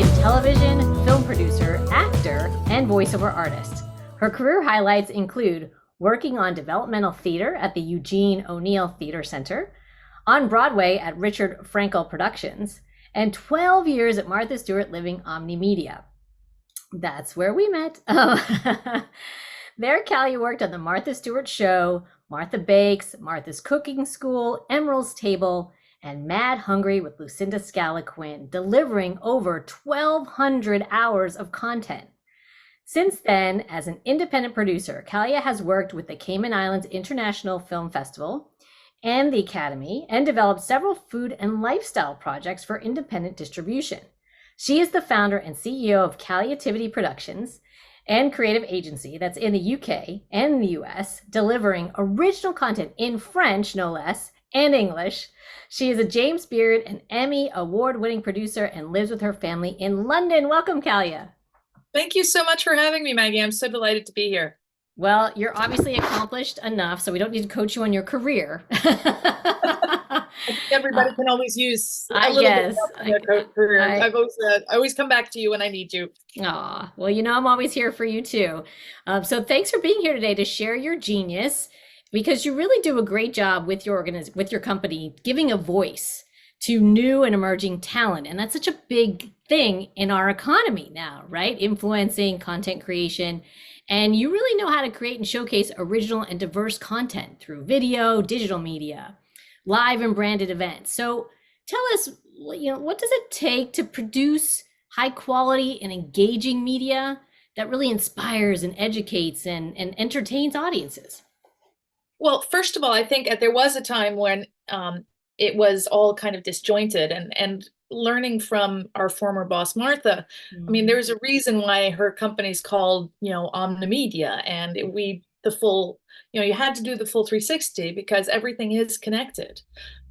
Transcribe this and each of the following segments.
American television, film producer, actor, and voiceover artist. Her career highlights include working on developmental theater at the Eugene O'Neill Theater Center, on Broadway at Richard Frankel Productions, and 12 years at Martha Stewart Living Omni Media. That's where we met. There, Callie worked on The Martha Stewart Show, Martha Bakes, Martha's Cooking School, Emerald's Table, and Mad Hungry with Lucinda Scala Quinn, delivering over 1,200 hours of content. Since then, as an independent producer, Kalia has worked with the Cayman Islands International Film Festival and the Academy and developed several food and lifestyle projects for independent distribution. She is the founder and CEO of Caliativity Productions and creative agency that's in the UK and the US, delivering original content in French, no less, and English. She is a James Beard and Emmy award-winning producer and lives with her family in London. Welcome, Kalia. Thank you so much for having me, Maggie. I'm so delighted to be here. Well, you're obviously accomplished enough, so we don't need to coach you on your career. I think everybody can always use a little guess. bit of their career. I always come back to you when I need you. Aw, well, you know I'm always here for you too. So thanks for being here today to share your genius, because you really do a great job with your with your company, giving a voice to new and emerging talent. And that's such a big thing in our economy now, right? Influencing content creation. And you really know how to create and showcase original and diverse content through video, digital media, live and branded events. So tell us, what does it take to produce high quality and engaging media that really inspires and educates and entertains audiences? Well, first of all, I think there was a time when it was all kind of disjointed, and learning from our former boss, Martha. I mean, there's a reason why her company's called, Omnimedia, and the full, you had to do the full 360 because everything is connected.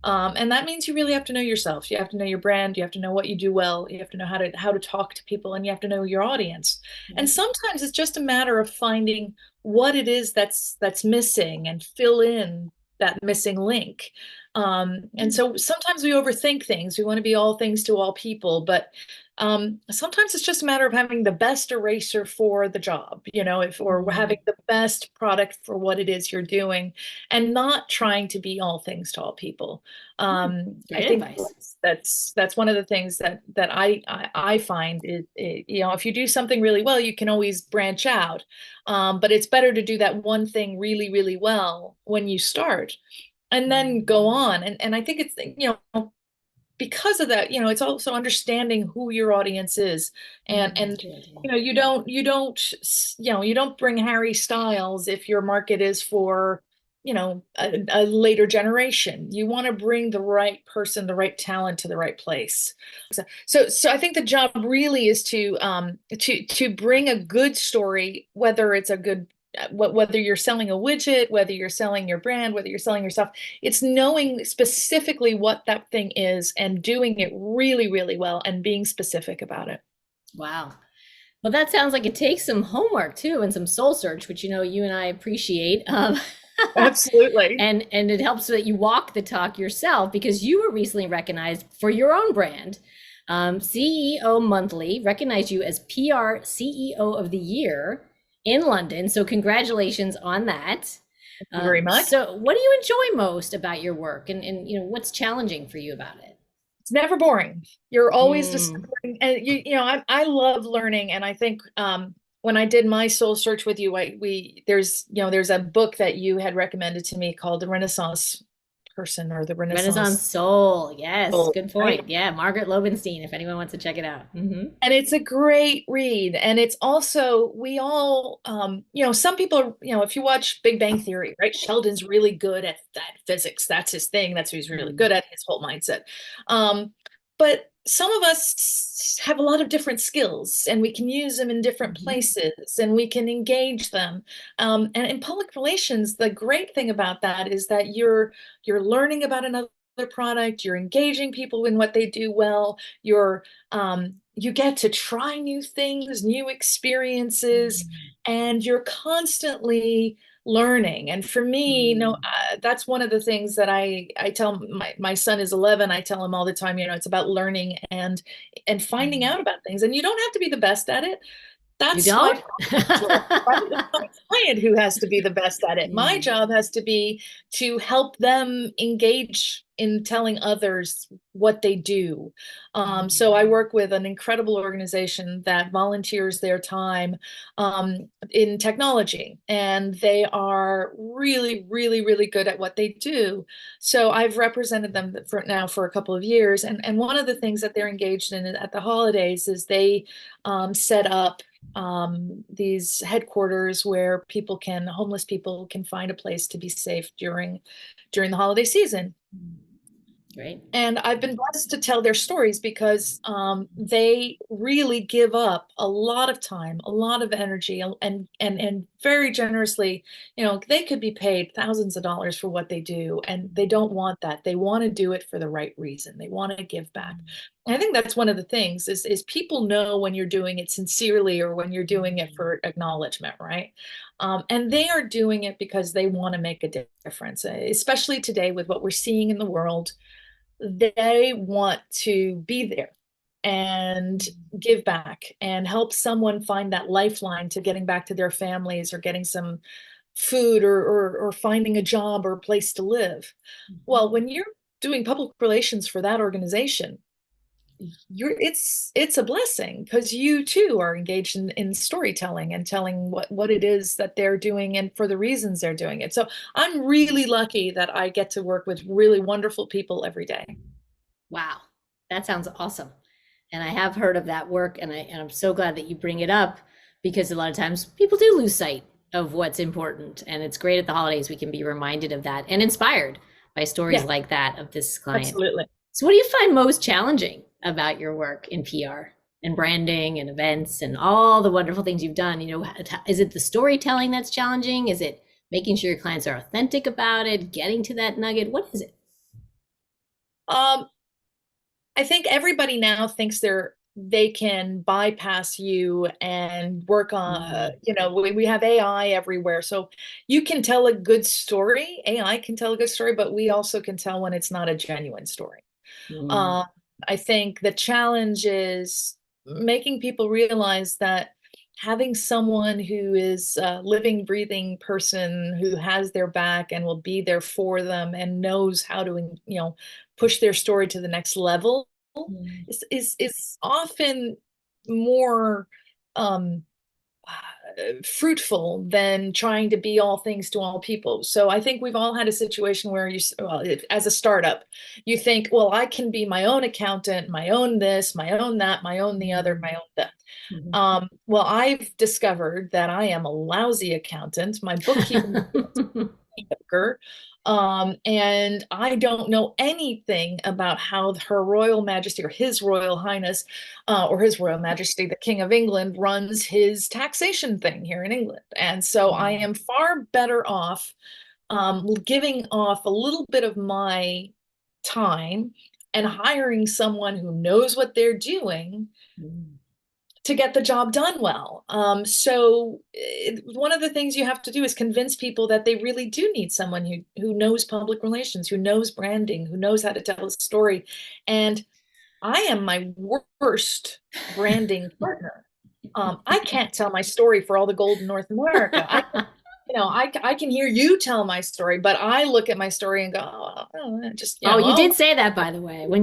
And that means you really have to know yourself. You have to know your brand. You have to know what you do well. You have to know how to talk to people, and you have to know your audience. And sometimes it's just a matter of finding what it is that's missing and fill in that missing link. And so sometimes we overthink things. We want to be all things to all people, but sometimes it's just a matter of having the best eraser for the job, or having the best product for what it is you're doing, and not trying to be all things to all people. I think that's one of the things that I find is, if you do something really well, you can always branch out. But it's better to do that one thing really, really well when you start, and then go on. And I think it's, because of that, it's also understanding who your audience is. And you don't bring Harry Styles if your market is for, a later generation. You want to bring the right person, the right talent to the right place. So I think the job really is to bring a good story, whether it's a good, whether you're selling a widget, whether you're selling your brand, whether you're selling yourself. It's knowing specifically what that thing is and doing it really, really well and being specific about it. Wow. Well, that sounds like it takes some homework too, and some soul search, which you and I appreciate. Absolutely. And it helps that you walk the talk yourself, because you were recently recognized for your own brand. CEO Monthly recognized you as PR CEO of the Year in London. So congratulations on that. Thank you very much. So what do you enjoy most about your work, and what's challenging for you about it? It's never boring. You're always discovering, and I love learning. And I think when I did my soul search with you, there's a book that you had recommended to me called The Renaissance Person, or the Renaissance Soul. Yes, Soul, good point. right? Yeah, Margaret Lobenstein, if anyone wants to check it out. And it's a great read. And it's also, we all, some people, if you watch Big Bang Theory, right? Sheldon's really good at that physics. That's his thing. That's what he's really good at, his whole mindset. But some of us have a lot of different skills, and we can use them in different places, and we can engage them. And in public relations, the great thing about that is that you're learning about another product, you're engaging people in what they do well, you get to try new things, new experiences, and you're constantly learning. And for me, Mm. that's one of the things that I tell my son is 11. I tell him all the time, it's about learning and finding Mm. out about things. And you don't have to be the best at it. You That's my don't? father's job, right? It's my client who has to be the best at it. My Mm. job has to be to help them engage in telling others what they do. So I work with an incredible organization that volunteers their time in technology, and they are really, really, really good at what they do. So I've represented them for a couple of years, and one of the things that they're engaged in at the holidays is they set up these headquarters where homeless people can find a place to be safe during the holiday season. Great. And I've been blessed to tell their stories because they really give up a lot of time, a lot of energy, and very generously, they could be paid thousands of dollars for what they do, and they don't want that. They want to do it for the right reason. They want to give back. And I think that's one of the things is people know when you're doing it sincerely or when you're doing it for acknowledgement, right? And they are doing it because they want to make a difference, especially today with what we're seeing in the world. They want to be there and give back and help someone find that lifeline to getting back to their families or getting some food or finding a job or a place to live. Well, when you're doing public relations for that organization, it's a blessing because you too are engaged in storytelling and telling what it is that they're doing and for the reasons they're doing it. So I'm really lucky that I get to work with really wonderful people every day. Wow, that sounds awesome. And I have heard of that work, and I'm so glad that you bring it up because a lot of times people do lose sight of what's important, and it's great at the holidays we can be reminded of that and inspired by stories Yeah, like that of this client. absolutely. So, what do you find most challenging about your work in PR and branding and events and all the wonderful things you've done? Is it the storytelling that's challenging? Is it making sure your clients are authentic about it, getting to that nugget? What is it? Um, I think everybody now thinks they can bypass you and work on, Mm. we have AI everywhere. So you can tell a good story. AI can tell a good story, but we also can tell when it's not a genuine story. Mm. Uh, I think the challenge is making people realize that having someone who is a living, breathing person who has their back and will be there for them and knows how to, push their story to the next level Mm. is often more um, fruitful than trying to be all things to all people. So I think we've all had a situation where as a startup, you think, well, I can be my own accountant, my own this, my own that, my own the other, my own that. Mhm. Well, I've discovered that I am a lousy accountant. My bookkeeping Booker. And I don't know anything about how Her Royal Majesty or His Royal Highness or His Royal Majesty, the King of England, runs his taxation thing here in England. And so I am far better off giving off a little bit of my time and hiring someone who knows what they're doing Mm. to get the job done well. So one of the things you have to do is convince people that they really do need someone who knows public relations, who knows branding, who knows how to tell a story. And I am my worst branding partner. I can't tell my story for all the gold in North America. I can hear you tell my story, but I look at my story and go, just, Oh, you oh, did say that, by the way. right. When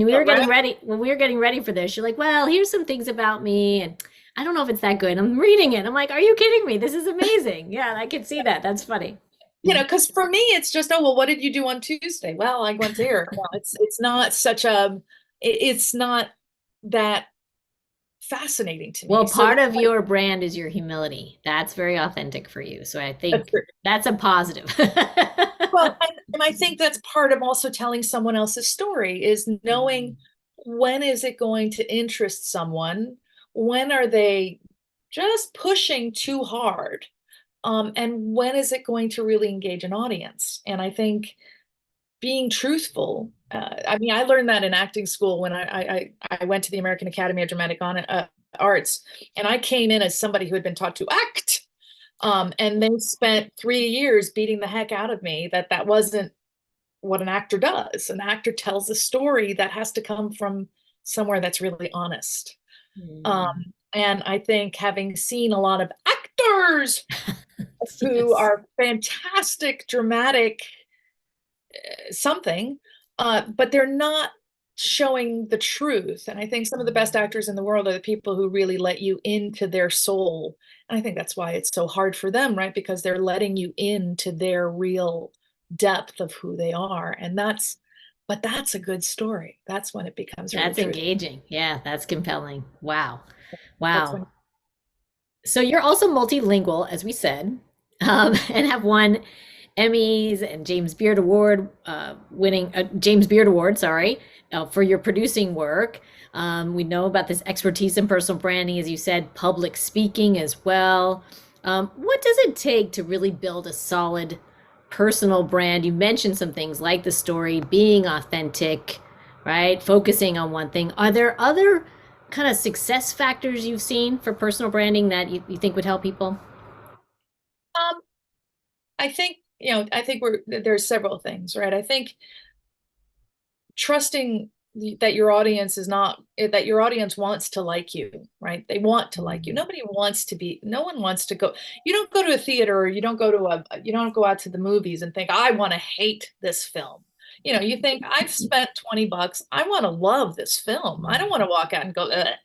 we were getting ready for this, you're like, "Well, here's some things about me, and I don't know if it's that good." I'm reading it. I'm like, "Are you kidding me? This is amazing." Yeah, I can see that. That's funny. Because for me, it's just, oh, well, what did you do on Tuesday? Well, I went here. Well, it's not it's not that fascinating to me. Well, So part that's of your brand is your humility. That's very authentic for you. So I that's think great. that's a positive. Well, and I think that's part of also telling someone else's story is knowing when is it going to interest someone? When are they just pushing too hard? And when is it going to really engage an audience? And I think being truthful. I mean, I learned that in acting school when I went to the American Academy of Dramatic Arts, and I came in as somebody who had been taught to act. And they spent 3 years beating the heck out of me that that wasn't what an actor does. An actor tells a story that has to come from somewhere that's really honest. Um, Mm. and I think having seen a lot of actors who Yes. are fantastic, dramatic, something, but they're not showing the truth. And I think some of the best actors in the world are the people who really let you into their soul. And I think that's why it's so hard for them, right? Because they're letting you into their real depth of who they are. And but that's a good story. That's when it becomes really That's truthful. engaging. Yeah, that's compelling. Wow. That's Wow. when So you're also multilingual, as we said, and have won Emmys and James Beard Award, winning James Beard Award, sorry, for your producing work. We know about this expertise in personal branding, as you said, public speaking as well. What does it take to really build a solid personal brand? You mentioned some things like the story, being authentic, right? Focusing on one thing. Are there other kind of success factors you've seen for personal branding that you think would help people? um I think, I think there's several things, right? I think trusting that your audience is not that your audience wants to like you, right? They want to like you. Mm. No one wants to go. You don't go to a theater, or you don't go out to the movies and think, I want to hate this film. You think, I've spent $20. I want to love this film. I don't want to walk out and go, ugh.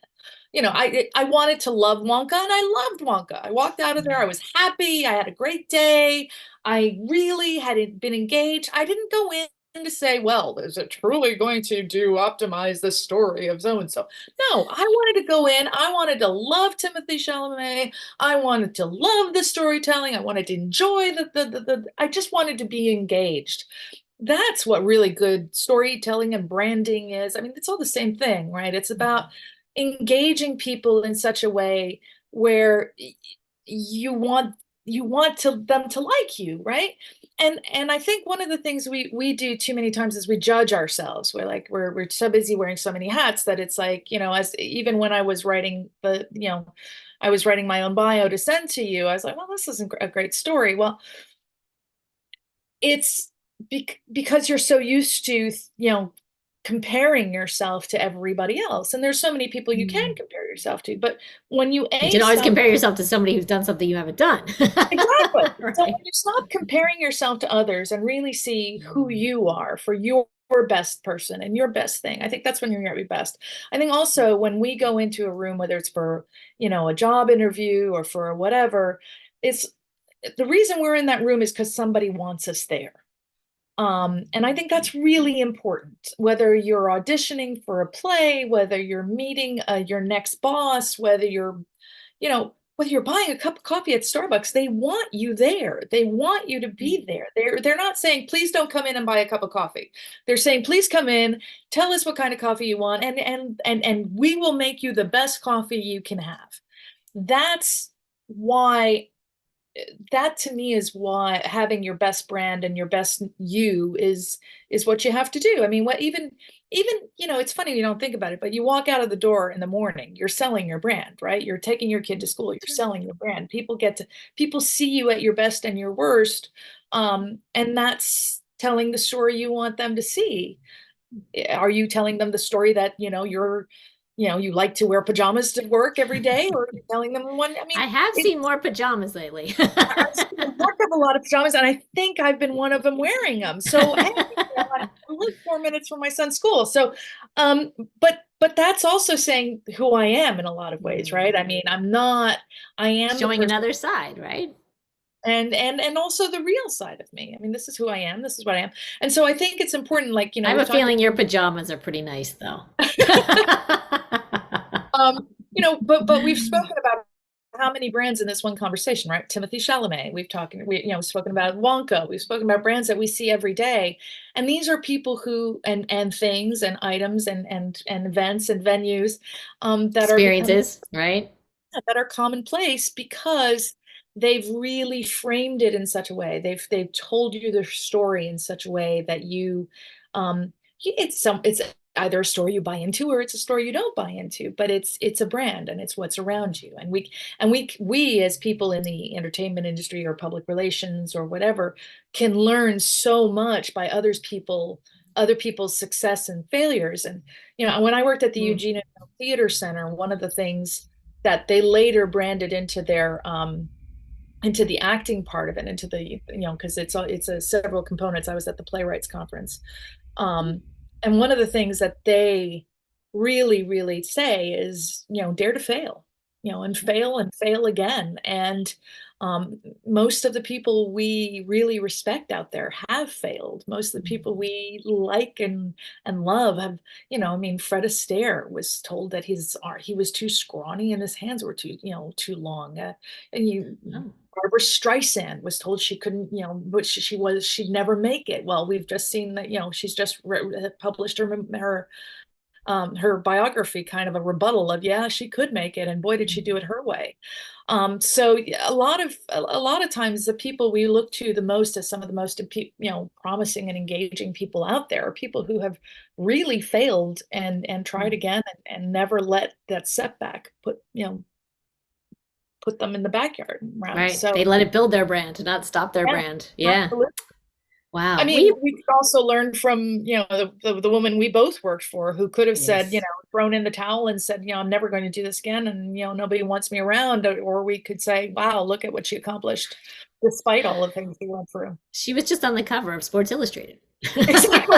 I wanted to love Wonka, and I loved Wonka. I walked out of there. I was happy. I had a great day. I really had been engaged. I didn't go in to say, well, is it truly going to do optimize the story of so and so? No, I wanted to go in. I wanted to love Timothy Chalamet. I wanted to love the storytelling. I wanted to enjoy I just wanted to be engaged. That's what really good storytelling and branding is. I mean, it's all the same thing, right? It's about engaging people in such a way where you want them to like you, right? And I think one of the things we do too many times is we judge ourselves. We're so busy wearing so many hats that it's like, as even when I was writing I was writing my own bio to send to you, I was like, well, this isn't a great story. Well, it's because you're so used to, comparing yourself to everybody else. And there's so many people you can Mm. compare yourself to. But when you You can ace always some, compare yourself to somebody who's done something you haven't done. exactly. So Right. when you stop comparing yourself to others and really see who Mm. you are for your best person and your best thing, I think that's when you're at your best. I think also when we go into a room, whether it's for, a job interview or for whatever, it's the reason we're in that room is because somebody wants us there. And I think that's really important, whether you're auditioning for a play, whether you're meeting your next boss, whether you're buying a cup of coffee at Starbucks, they want you there. They want you to be there. They're not saying, please don't come in and buy a cup of coffee. They're saying, please come in, tell us what kind of coffee you want, and we will make you the best coffee you can have. That's why that to me is why having your best brand and your best you is what you have to do. I mean, what even it's funny, you don't think about it, but you walk out of the door in the morning, you're selling your brand, right? You're taking your kid to school, you're selling your brand. People see you at your best and your worst, and that's telling the story you want them to see. Are you telling them the story that you like to wear pajamas to work every day, or are you telling them one? I mean, I have it, seen more pajamas lately. I've seen them work up a lot of pajamas, and I think I've been one of them wearing them. So hey, I live 4 minutes from my son's school. So, um, but that's also saying who I am in a lot of ways, right? I Mm. mean, I'm not. I am the Showing person, another side, right? and also the real side of me. I mean, this is who I am. This is what I am. And so I think it's important. Like I have we've a talked feeling your pajamas are pretty nice, though. but we've spoken about how many brands in this one conversation, right? Timothy Chalamet. We've spoken about Wonka. We've spoken about brands that we see every day, and these are people who and things and items and events and venues that are becoming Experiences, right? that are commonplace because they've really framed it in such a way. They've told you their story in such a way that it's either a store you buy into or it's a store you don't buy into, but it's a brand and it's what's around you. And we as people in the entertainment industry or public relations or whatever can learn so much by other people's success and failures. And when I worked at the Mm. Eugene Theater Center, one of the things that they later branded into their into the acting part of it, into the because it's a several components. I was at the playwrights conference, and one of the things that they really, really say is, dare to fail, and fail again. And most of the people we really respect out there have failed. Most of the people we like and love have, I mean, Fred Astaire was told that he was too scrawny and his hands were too long. And Oh. Barbara Streisand was told she couldn't, but she'd never make it. Well, we've just seen that, she's just published her biography, kind of a rebuttal of, yeah, she could make it, and boy, did she do it her way. So a lot of times the people we look to the most as some of the most, promising and engaging people out there are people who have really failed and tried again and never let that setback put them in the backyard round. Right. So They let it build their brand, not stop their yeah, brand. Yeah. absolutely. I Wow. mean, we could also learn from, the woman we both worked for, who could have said, Yes. thrown in the towel and said, I'm never going to do this again. And, nobody wants me around. Or we could say, wow, look at what she accomplished despite all the things we went through. She was just on the cover of Sports Illustrated. Exactly.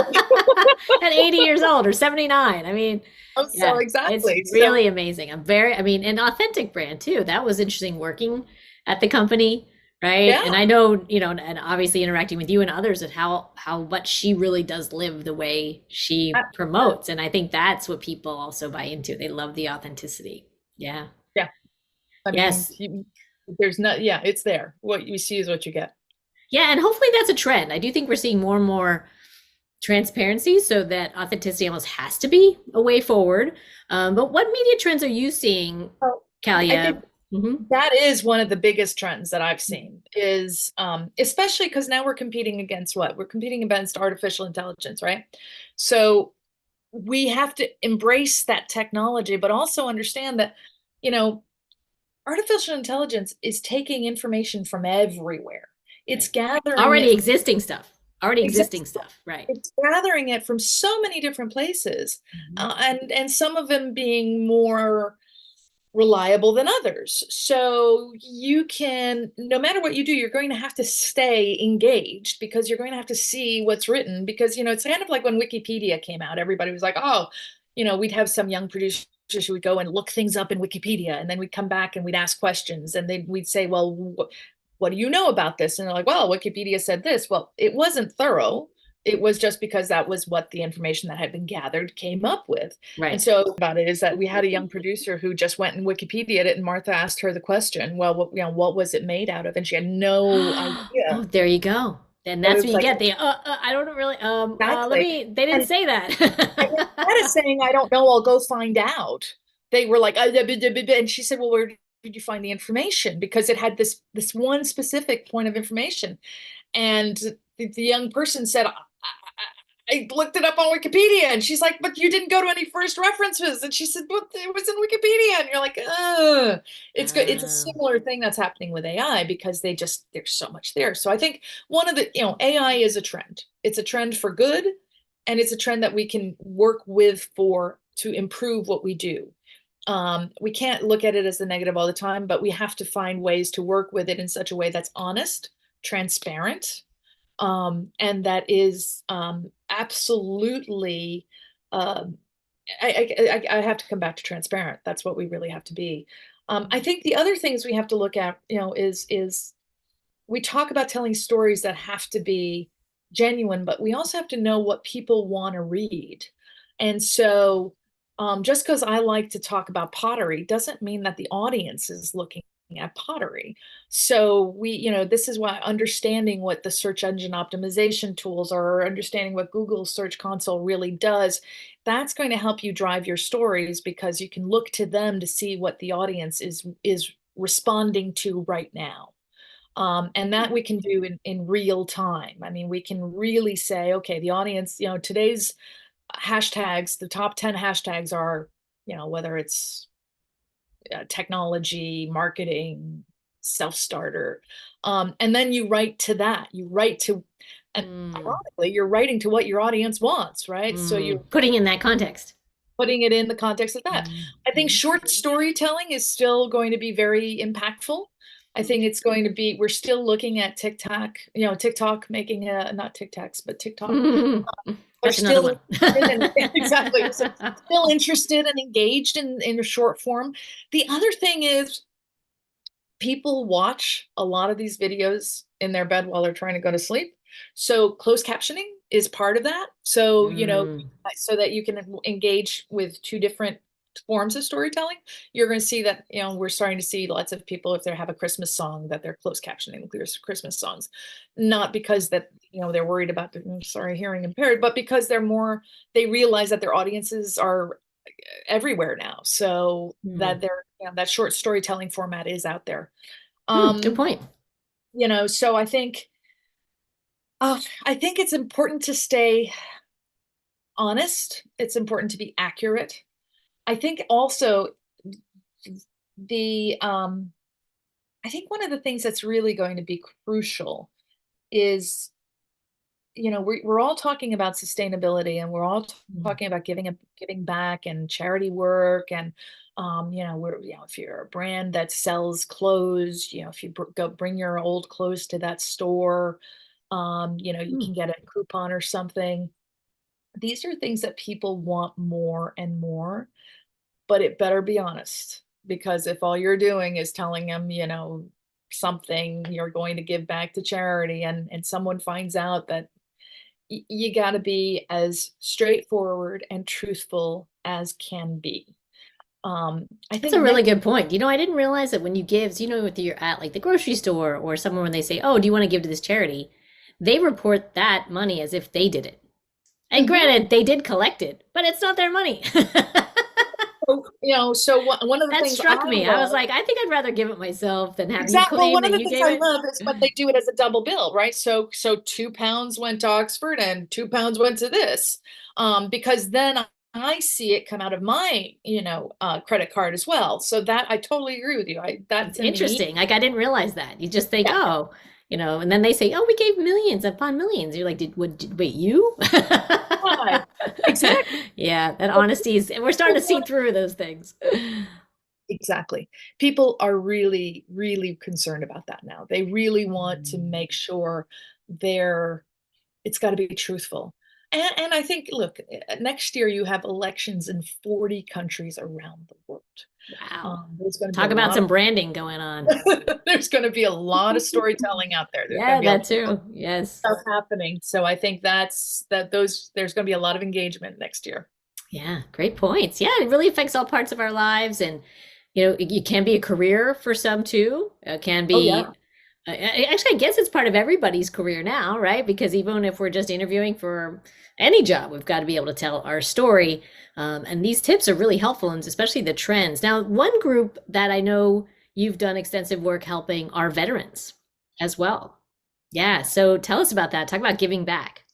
At 80 years old or 79. I mean, So yeah, exactly. it's really amazing. I mean, an authentic brand too. That was interesting working at the company, right? Yeah. And I know, and obviously interacting with you and others at how much she really does live the way she promotes. And I think that's what people also buy into. They love the authenticity. Yeah. Yeah. I Yes. mean, there's not, yeah, it's there. What you see is what you get. Yeah, and hopefully that's a trend. I do think we're seeing more and more transparency, so that authenticity almost has to be a way forward. But what media trends are you seeing, Oh, Kalia? That is one of the biggest trends that I've seen, is especially because now we're competing against what? We're competing against artificial intelligence, right? So we have to embrace that technology, but also understand that, artificial intelligence is taking information from everywhere. It's gathering Already it existing stuff. Already existing stuff, right? It's gathering it from so many different places, and some of them being more reliable than others. So you can, no matter what you do, you're going to have to stay engaged, because you're going to have to see what's written, because, it's kind of like when Wikipedia came out, everybody was like, oh, we'd have some young producers who would go and look things up in Wikipedia, and then we'd come back and we'd ask questions, and then we'd say, well, what do you know about this? And they're like, well, Wikipedia said this. Well, it wasn't thorough. It was just because that was what the information that had been gathered came up with. Right. And so about it is that we had a young producer who just went and Wikipedia'd it, and Martha asked her the question, well, what was it made out of? And she had no idea. Oh, there you go. And that's what you get. I don't really, exactly. they didn't say that. Instead of saying, I don't know, I'll go find out, they were like, and she said, well, where did you find the information? Because it had this one specific point of information. And the young person said, I looked it up on Wikipedia. And she's like, but you didn't go to any first references. And she said, but it was in Wikipedia. And you're like, it's good. It's a similar thing that's happening with AI, because there's so much there. So I think one of the, AI is a trend. It's a trend for good. And it's a trend that we can work with to improve what we do. We can't look at it as the negative all the time, but we have to find ways to work with it in such a way that's honest, transparent, and that is absolutely, I have to come back to transparent. That's what we really have to be. I think the other things we have to look at, is we talk about telling stories that have to be genuine, but we also have to know what people want to read. And so just because I like to talk about pottery doesn't mean that the audience is looking at pottery. So this is why understanding what the search engine optimization tools are, or understanding what Google Search Console really does, that's going to help you drive your stories, because you can look to them to see what the audience is responding to right now. And that we can do in real time. I mean, we can really say, okay, the audience, today's hashtags. The top 10 hashtags are, whether it's technology, marketing, self-starter. And then you write to that. And Mm. ironically, you're writing to what your audience wants, right? So you're Putting in that context. putting it in the context of that. I think short storytelling is still going to be very impactful. I think it's going to be, we're still looking at TikTok making not TikToks, but TikTok. They're That's another still one. exactly. So still interested and engaged in a short form. The other thing is people watch a lot of these videos in their bed while they're trying to go to sleep. So closed captioning is part of that. So, so that you can engage with two different forms of storytelling. You're going to see that, we're starting to see lots of people, if they have a Christmas song, that they're closed captioning Christmas songs, not because that, they're worried about the, hearing impaired, but because they realize that their audiences are everywhere now. So that that short storytelling format is out there. Good point. So I think it's important to stay honest. It's important to be accurate. I think also I think one of the things that's really going to be crucial is, we're all talking about sustainability, and we're all talking about giving back and charity work. And, if you're a brand that sells clothes, if you go bring your old clothes to that store, you can get a coupon or something. These are things that people want more and more, but it better be honest, because if all you're doing is telling them, something you're going to give back to charity, and someone finds out, that you got to be as straightforward and truthful as can be. I That's think a really good point. I didn't realize that when you give, if you're at like the grocery store or somewhere, when they say, "Oh, do you want to give to this charity?" they report that money as if they did it. And granted, they did collect it, but it's not their money. So one of the That things struck me. I was like, I think I'd rather give it myself than have you exactly. Well, claim one of that the you things gave I it. love is when they do it as a double bill, right? So £2 went to Oxford and £2 went to this, because then I see it come out of my, credit card as well. So that I totally agree with you. That It's to me, interesting. Like I didn't realize that. You just think, yeah, oh, and then they say, oh, we gave millions upon millions. You're like, wait, you? yeah, exactly. Yeah, that honesty is, we're starting to see through those things. Exactly. People are really, really concerned about that now. They really want to make sure it's got to be truthful. And I think, look, next year you have elections in 40 countries around the world. Wow. There's going to be a Talk about lot some branding going on. there's going to be a lot of storytelling out there. There's going to Yeah, be a that lot too. of Yes. stuff happening. So I think there's going to be a lot of engagement next year. Yeah, great points. Yeah, it really affects all parts of our lives. And, it can be a career for some too. It can Oh be, yeah. actually, I guess it's part of everybody's career now, right? Because even if we're just interviewing for any job, we've got to be able to tell our story. And these tips are really helpful, and especially the trends. Now, one group that I know you've done extensive work helping are veterans as well. Yeah. So tell us about that. Talk about giving back.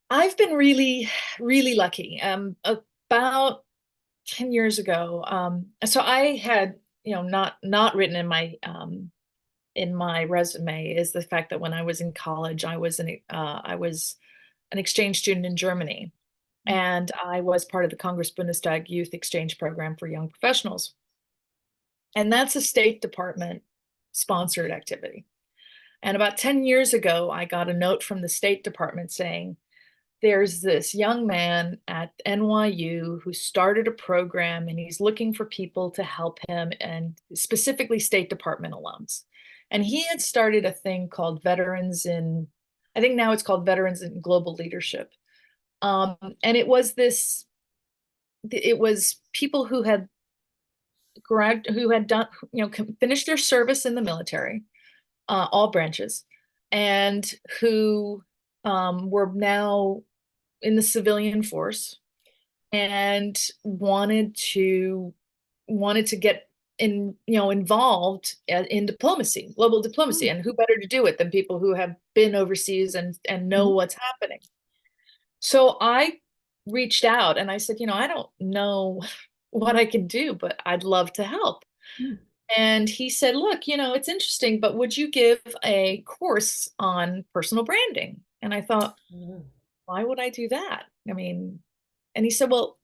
I've been really, really lucky. About 10 years ago, so I had, not written in my resume, is the fact that when I was in college, I was an exchange student in Germany, and I was part of the Congress Bundestag Youth Exchange Program for young professionals. And that's a State Department sponsored activity. And about 10 years ago, I got a note from the State Department saying, there's this young man at NYU who started a program, and he's looking for people to help him, and specifically State Department alums. And he had started a thing called I think now it's called Veterans in Global Leadership. And it was people who had done, finished their service in the military, all branches, and who were now in the civilian force, and wanted to get involved in diplomacy, global diplomacy. And who better to do it than people who have been overseas and know what's happening. So I reached out and I said, I don't know what I can do, but I'd love to help. Hmm. And he said, look, it's interesting, but would you give a course on personal branding? And I thought, Mm. why would I do that? I mean, and he said, well,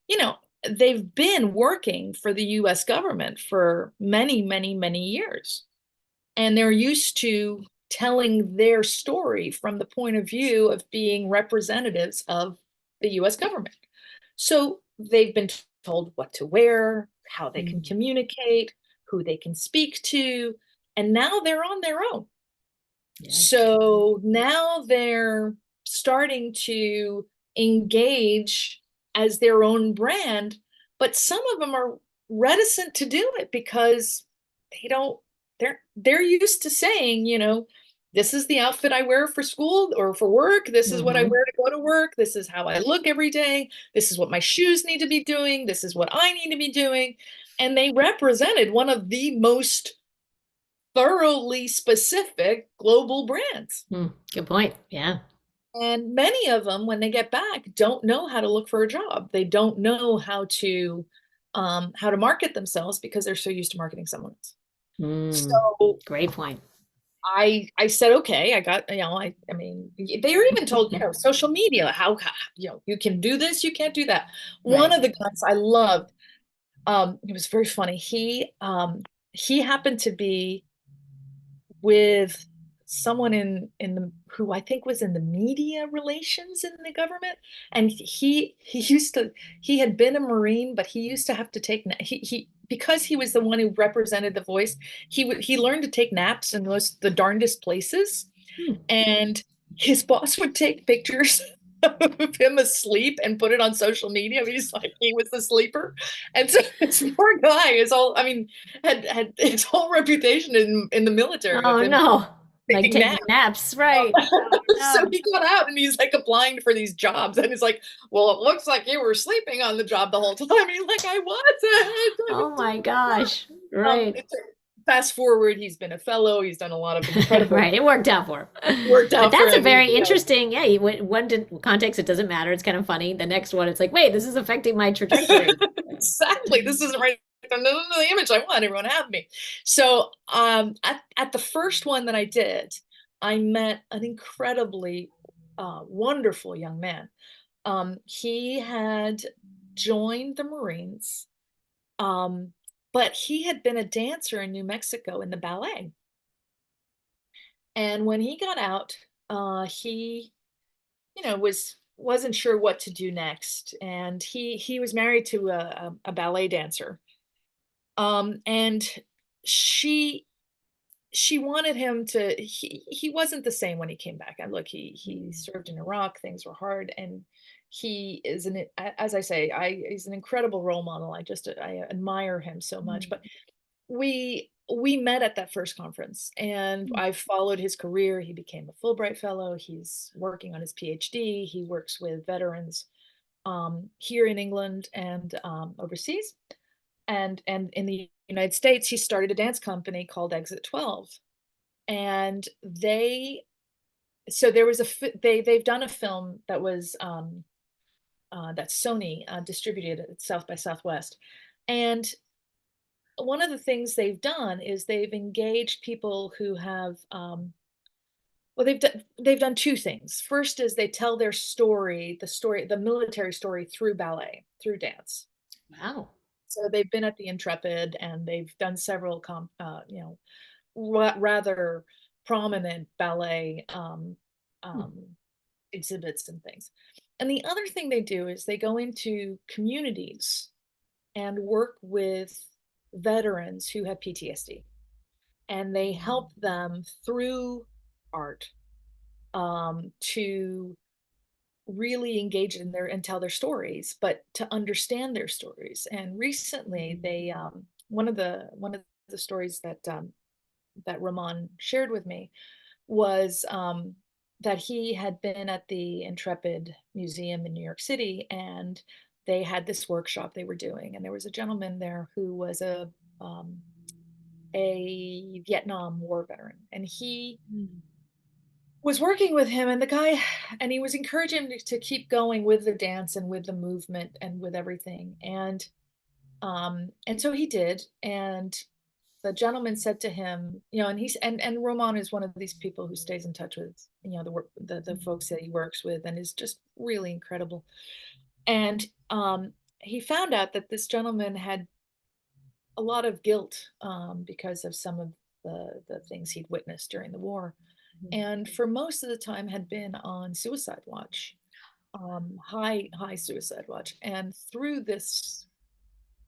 you know, they've been working for the US government for many, many, many years. And they're used to telling their story from the point of view of being representatives of the US government. So they've been told what to wear, how they can Mm. communicate, who they can speak to, and now they're on their own. Yeah. So now they're starting to engage as their own brand, but some of them are reticent to do it because they don't they're used to saying, this is the outfit I wear for school or for work. This is what I Hmm. wear to go to work. This is how I look every day. This is what my shoes need to be doing. This is what I need to be doing. And they represented one of the most thoroughly specific global brands. Mm. Good point. Yeah. And many of them, when they get back, don't know how to look for a job. They don't know how to market themselves because they're so used to marketing someone else. Mm. So Great point. I said, okay, I got, I mean, they were even told, social media, you can do this, you can't do that. One Right. of the guys I loved, it was very funny. He happened to be with someone in the who I think was in the media relations in the government, and he had been a Marine, but he used to have to take he because he was the one who represented the voice. He learned to take naps in the darndest places, Hmm. and his boss would take pictures of him asleep and put it on social media. He's like he was the sleeper, and so this poor guy is all. I mean, had his whole reputation in the military of Oh him no. Like taking taking naps. naps, right. Oh So no. he got out and he's like applying for these jobs, and he's like, "Well, it looks like you were sleeping on the job the whole time." He's like, "I wasn't. I was Oh my doing my job." gosh. Right. Fast forward, he's been a fellow. He's done a lot of incredible Right. It worked out for him. worked But out for that's a him. very interesting, yeah, one context, it doesn't matter. It's kind of funny. The next one, it's like, wait, this is affecting my trajectory. Exactly. This isn't right. The image I want everyone to have me. So at the first one that I did, I met an incredibly wonderful young man. He had joined the Marines, um, but he had been a dancer in New Mexico in the ballet. And when he got out, he, wasn't sure what to do next. And he was married to a ballet dancer. And she she wanted him to he wasn't the same when he came back. And look, he Mm. served in Iraq, things were hard, and he is as I say, he's an incredible role model. I admire him so much. Mm. But we met at that first conference, and Mm. I followed his career. He became a Fulbright fellow. He's working on his PhD. He works with veterans here in England and overseas. And in the United States, he started a dance company called Exit 12. And there was they've done a film that was that Sony distributed at South by Southwest. And one of the things they've done is they've engaged people who have well, they've done two things. First is they tell their story, the military story through ballet, through dance. Wow. So they've been at the Intrepid and they've done several rather prominent ballet Hmm. um, exhibits and things. And the other thing they do is they go into communities and work with veterans who have PTSD, and they help them through art to really engage in their and tell their stories, but to understand their stories. And recently, they one of the stories that Ramon shared with me was that he had been at the Intrepid Museum in New York City, and they had this workshop they were doing, and there was a gentleman there who was a Vietnam War veteran, and he Mm. was working with him, and the guy, and he was encouraging him to keep going with the dance and with the movement and with everything. And so he did. And the gentleman said to him, and Roman is one of these people who stays in touch with, the folks that he works with, and is just really incredible. And he found out that this gentleman had a lot of guilt because of some of the things he'd witnessed during the war, and for most of the time had been on suicide watch, high suicide watch. And through this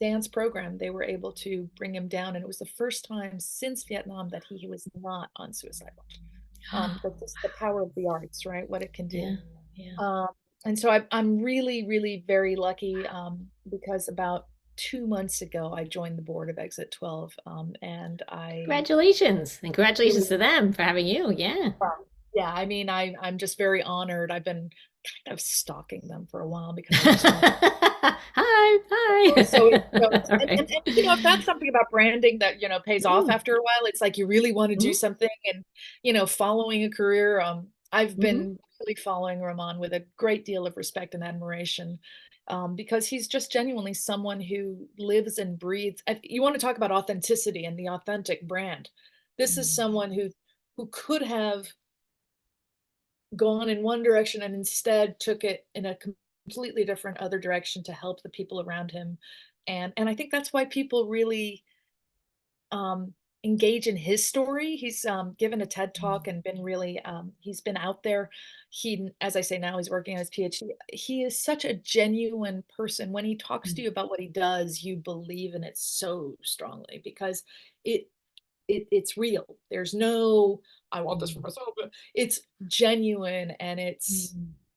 dance program, they were able to bring him down, and it was the first time since Vietnam that he was not on suicide watch. But just the power of the arts, right? What it can do. Yeah. Yeah. And so I'm really, really very lucky, because about 2 months ago, I joined the board of Exit 12, and Congratulations. And congratulations to them for having you. Yeah. yeah, I mean, I'm just very honored. I've been kind of stalking them for a while because I just want Hi. and if that's something about branding that, pays off after a while, it's like you really want to do something, and, following a career. I've been really following Roman with a great deal of respect and admiration, because he's just genuinely someone who lives and breathes. You want to talk about authenticity and the authentic brand. This is someone who could have gone in one direction and instead took it in a completely different other direction to help the people around him. And I think that's why people really engage in his story. He's given a TED talk and been really, he's been out there. As I say, now he's working on his PhD. He is such a genuine person. When he talks to you about what he does, you believe in it so strongly because it's real. There's no, I want this for myself. It's genuine, and it's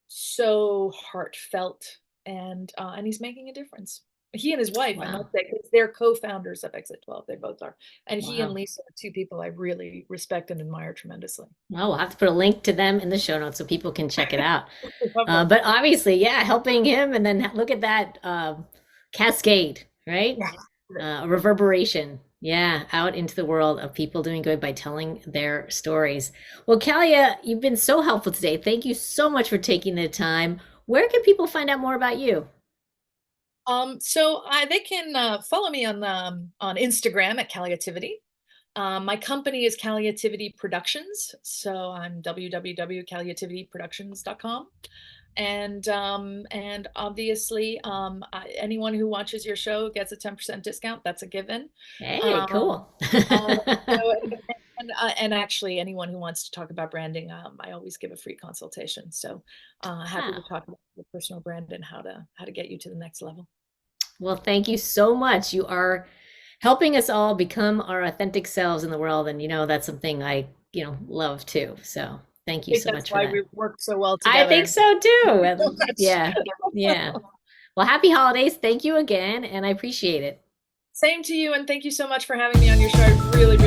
so heartfelt, and he's making a difference. He and his wife, I must say, because they're co-founders of Exit 12. They both are. And he and Lisa are two people I really respect and admire tremendously. Well, we'll have to put a link to them in the show notes so people can check it out. But obviously, yeah, helping him, and then look at that cascade, right? Yeah. A reverberation. Yeah, out into the world of people doing good by telling their stories. Well, Kalia, you've been so helpful today. Thank you so much for taking the time. Where can people find out more about you? So they can follow me on Instagram at Caliativity. My company is Caliativity Productions, so I'm www.caliativityproductions.com. And obviously, anyone who watches your show gets a 10% discount. That's a given. Hey, cool. And actually, anyone who wants to talk about branding, I always give a free consultation. So happy to talk about your personal brand and how to get you to the next level. Well, thank you so much. You are helping us all become our authentic selves in the world, and that's something I love too. So thank you so much for that. That's why we work so well together. I think so too. Yeah. Well, happy holidays. Thank you again, and I appreciate it. Same to you, and thank you so much for having me on your show. I really